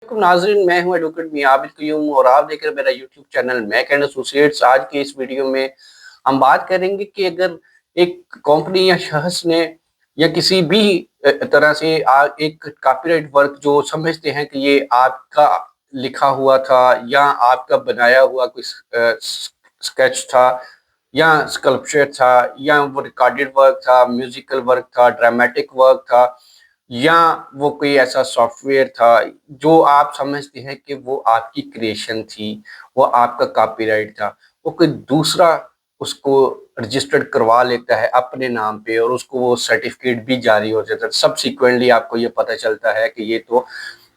नाजरीन, मैं हूं एडवोकेट मियां आबिद क़य्यूम और आप देख रहे हैं मेरा YouTube channel Mac and Associates. आज के इस वीडियो में हम बात करेंगे कि अगर एक कंपनी या शख्स ने या किसी भी तरह से एक कॉपीराइट वर्क जो समझते हैं कि ये आपका लिखा हुआ था या आपका बनाया हुआ कोई स्केच था या स्कल्पचर था या वो रिकॉर्डेड वर्क था, म्यूजिकल वर्क था, ड्रामेटिक वर्क था या वो कोई ऐसा सॉफ्टवेयर था जो आप समझते हैं कि वो आपकी क्रिएशन थी, वो आपका कॉपीराइट था, वो कोई दूसरा उसको रजिस्टर्ड करवा लेता है अपने नाम पे और उसको वो सर्टिफिकेट भी जारी हो जाता है। सब्सिक्वेंटली आपको ये पता चलता है कि ये तो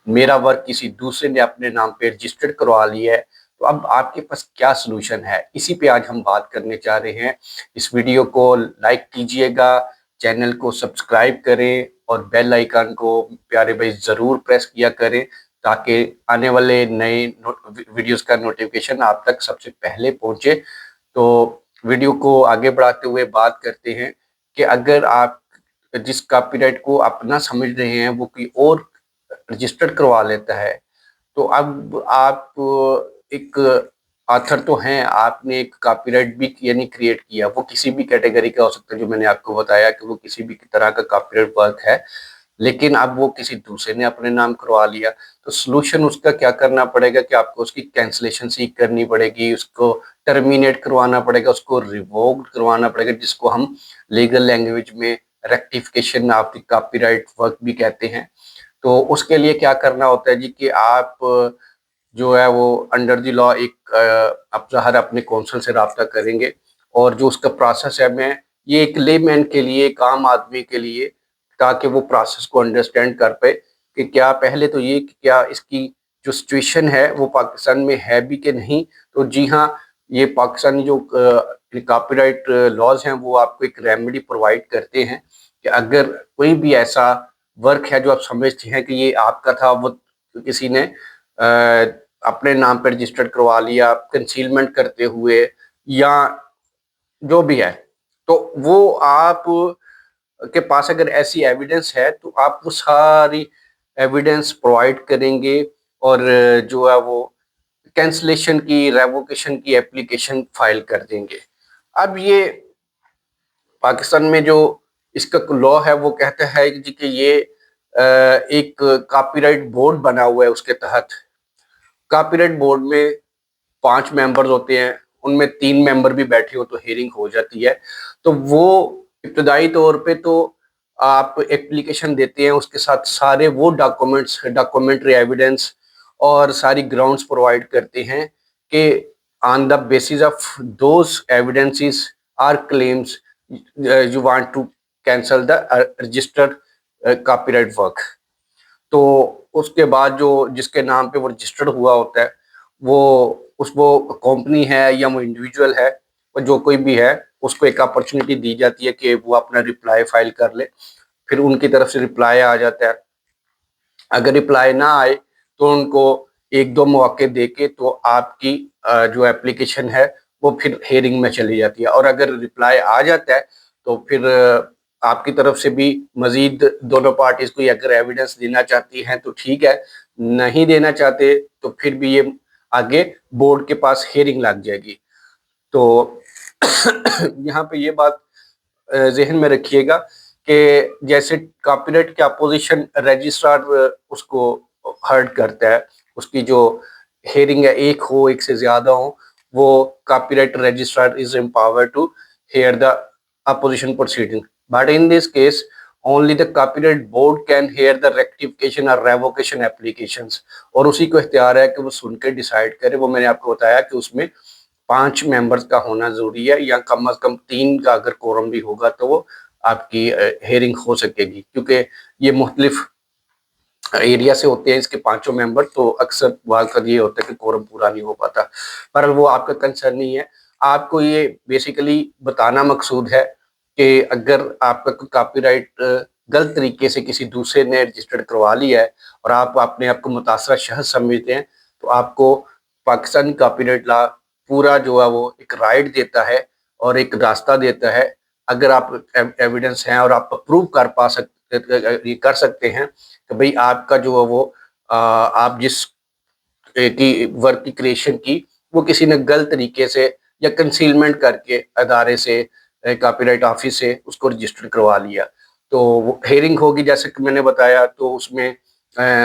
मेरा वर्क किसी दूसरे ने अपने नाम पे रजिस्टर्ड करवा लिया है। तो अब आपके पास क्या सलूशन है, इसी पे आज हम बात करने जा रहे हैं। इस वीडियो को लाइक कीजिएगा, चैनल को सब्सक्राइब करें और बेल आइकन को प्यारे भाई ज़रूर प्रेस किया करें ताकि आने वाले नए वीडियोस का नोटिफिकेशन आप तक सबसे पहले पहुंचे। तो वीडियो को आगे बढ़ाते हुए बात करते हैं कि अगर आप जिस कॉपीराइट को अपना समझ रहे हैं वो कोई और रजिस्टर्ड करवा लेता है, तो अब आप एक ऑथर तो हैं, आपने एक कॉपीराइट भी यानी क्रिएट किया, वो किसी भी कैटेगरी का हो सकता है, जो मैंने आपको बताया कि वो किसी भी तरह का कॉपीराइट वर्क है, लेकिन अब वो किसी दूसरे ने अपने नाम करवा लिया। तो सॉल्यूशन उसका क्या करना पड़ेगा कि आपको उसकी कैंसलेशन सीक करनी पड़ेगी, उसको टर्मिनेट करवाना पड़ेगा, उसको रिवोक करवाना पड़ेगा, जिसको हम लीगल लैंग्वेज में rectification of the copyright work भी कहते हैं। तो उसके लिए क्या करना होता है जी कि आप जो है वो अंडर द लॉ एक आप ज़ाहिर अपने कौंसल से रब्ता करेंगे और जो उसका प्रोसेस है, मैं ये एक लेमैन के लिए, एक आम आदमी के लिए, ताकि वो प्रोसेस को अंडरस्टैंड कर पाए कि क्या पहले तो ये कि क्या इसकी जो सिचुएशन है वो पाकिस्तान में है भी कि नहीं। तो जी हाँ, ये पाकिस्तानी जो कॉपीराइट लॉज हैं वो आपको एक रेमेडी प्रोवाइड करते हैं कि अगर कोई भी ऐसा वर्क है जो आप समझते हैं कि ये आपका था, वो किसी ने अपने नाम पर रजिस्टर्ड करवा लिया कंसीलमेंट करते हुए या जो भी है, तो वो आप के पास अगर ऐसी एविडेंस है तो आप वो सारी एविडेंस प्रोवाइड करेंगे और जो है वो कैंसलेशन की, रेवोकेशन की एप्लीकेशन फाइल कर देंगे। अब ये पाकिस्तान में जो इसका लॉ है वो कहता है जी कि ये एक कॉपीराइट बोर्ड बना हुआ है, उसके तहत कॉपीराइट बोर्ड में 5 मेंबर्स होते हैं, उनमें 3 मेंबर भी बैठे हो तो हियरिंग हो जाती है। तो वो इब्तदाई तौर पे तो आप एप्लीकेशन देते हैं, उसके साथ सारे वो डॉक्यूमेंट्स, डॉक्यूमेंट्री एविडेंस और सारी ग्राउंड्स प्रोवाइड करते हैं कि on the basis of those evidences or claims you want to cancel the registered copyright work. तो उसके बाद जो जिसके नाम पे वो रजिस्टर्ड हुआ होता है, वो वो कंपनी है या वो इंडिविजुअल है, वो जो कोई भी है, उसको एक अपॉर्चुनिटी दी जाती है कि वो अपना रिप्लाई फाइल कर ले। फिर उनकी तरफ से रिप्लाई आ जाता है। अगर रिप्लाई ना आए तो उनको एक दो मौके दे के तो आपकी जो एप्लीकेशन है वो फिर हेयरिंग में चली जाती है। और अगर रिप्लाई आ जाता है तो फिर आपकी तरफ से भी मजीद दोनों पार्टीज को अगर एविडेंस देना चाहती हैं तो ठीक है, नहीं देना चाहते तो फिर भी ये आगे बोर्ड के पास हेयरिंग लग जाएगी। तो यहाँ पे ये बात जहन में रखिएगा कि जैसे कॉपीराइट की अपोजिशन रजिस्ट्रार उसको हर्ट करता है, उसकी जो हेयरिंग है, एक हो, एक से ज्यादा हो, वो copyright registrar is empowered to hear the opposition proceeding, but in this case only the copyright board can hear the rectification और रेवोकेशन एप्लीकेशंस। और उसी को इख्तियार है कि वो सुन के डिसाइड करे। वो मैंने आपको बताया कि उसमें 5 मेंबर्स का होना जरूरी है या कम अज कम 3 का अगर कोरम भी होगा तो वो आपकी हेयरिंग हो सकेगी, क्योंकि ये मुख्तलिफ एरिया से होते हैं इसके पांचों मेंबर। तो अक्सर वाक़ ये होता है कि कोरम पूरा नहीं हो पाता, पर वो आपका कंसर्न नहीं है। आपको ये बेसिकली बताना मकसूद है कि अगर आपका कोई कॉपीराइट गलत तरीके से किसी दूसरे ने रजिस्टर्ड करवा लिया है और आप अपने आप को मुतासरा शख्स समझते हैं, तो आपको पाकिस्तानी कॉपीराइट लॉ पूरा जो है वो एक राइट देता है और एक रास्ता देता है। अगर आप एविडेंस हैं और आप प्रूव कर सकते हैं कि भाई आपका जो है वो آپ جس کی ورک کی کریشن کی وہ کسی نے غلط طریقے سے یا کنسیلمنٹ کر کے ادارے سے کاپی رائٹ آفس سے اس کو رجسٹر کروا لیا، تو وہ ہیئرنگ ہوگی جیسے کہ میں نے بتایا، تو اس میں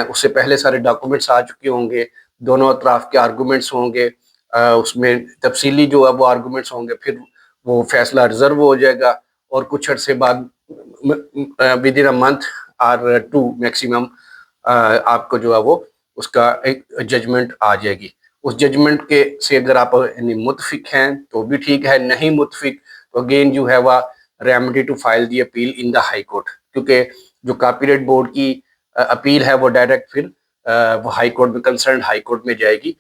اس سے پہلے سارے ڈاکومنٹس آ چکے ہوں گے، دونوں اطراف کے آرگومنٹس ہوں گے، اس میں تفصیلی جو ہے وہ آرگومنٹس ہوں گے، پھر وہ فیصلہ ریزرو ہو جائے گا، اور کچھ عرصے بعد ود ان اے منتھ اور 2 میکسیمم آپ کو جو ہے وہ اس کا ایک ججمنٹ آ جائے گی۔ اس ججمنٹ کے سے اگر آپ متفق ہیں تو بھی ٹھیک ہے، نہیں متفق تو اگین جو ہے وہ remedy to file the appeal in the high court, کیونکہ جو کاپی رائٹ بورڈ کی اپیل ہے وہ ڈائریکٹ پھر وہ ہائی کورٹ میں کنسرنڈ ہائی کورٹ میں جائے گی۔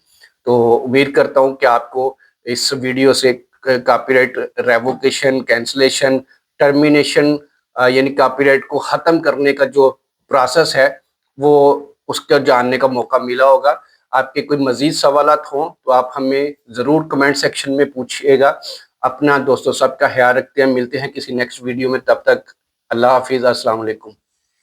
تو امید کرتا ہوں کہ آپ کو اس ویڈیو سے copy right revocation, cancellation, termination یعنی کاپی رائٹ کو ختم کرنے کا جو پروسیس ہے وہ اس کا جاننے کا موقع ملا ہوگا۔ آپ کے کوئی مزید سوالات ہوں تو آپ ہمیں ضرور کمنٹ سیکشن میں پوچھئے گا۔ اپنا دوستوں سب کا خیال رکھتے ہیں، ملتے ہیں کسی نیکسٹ ویڈیو میں، تب تک اللہ حافظ، السلام علیکم۔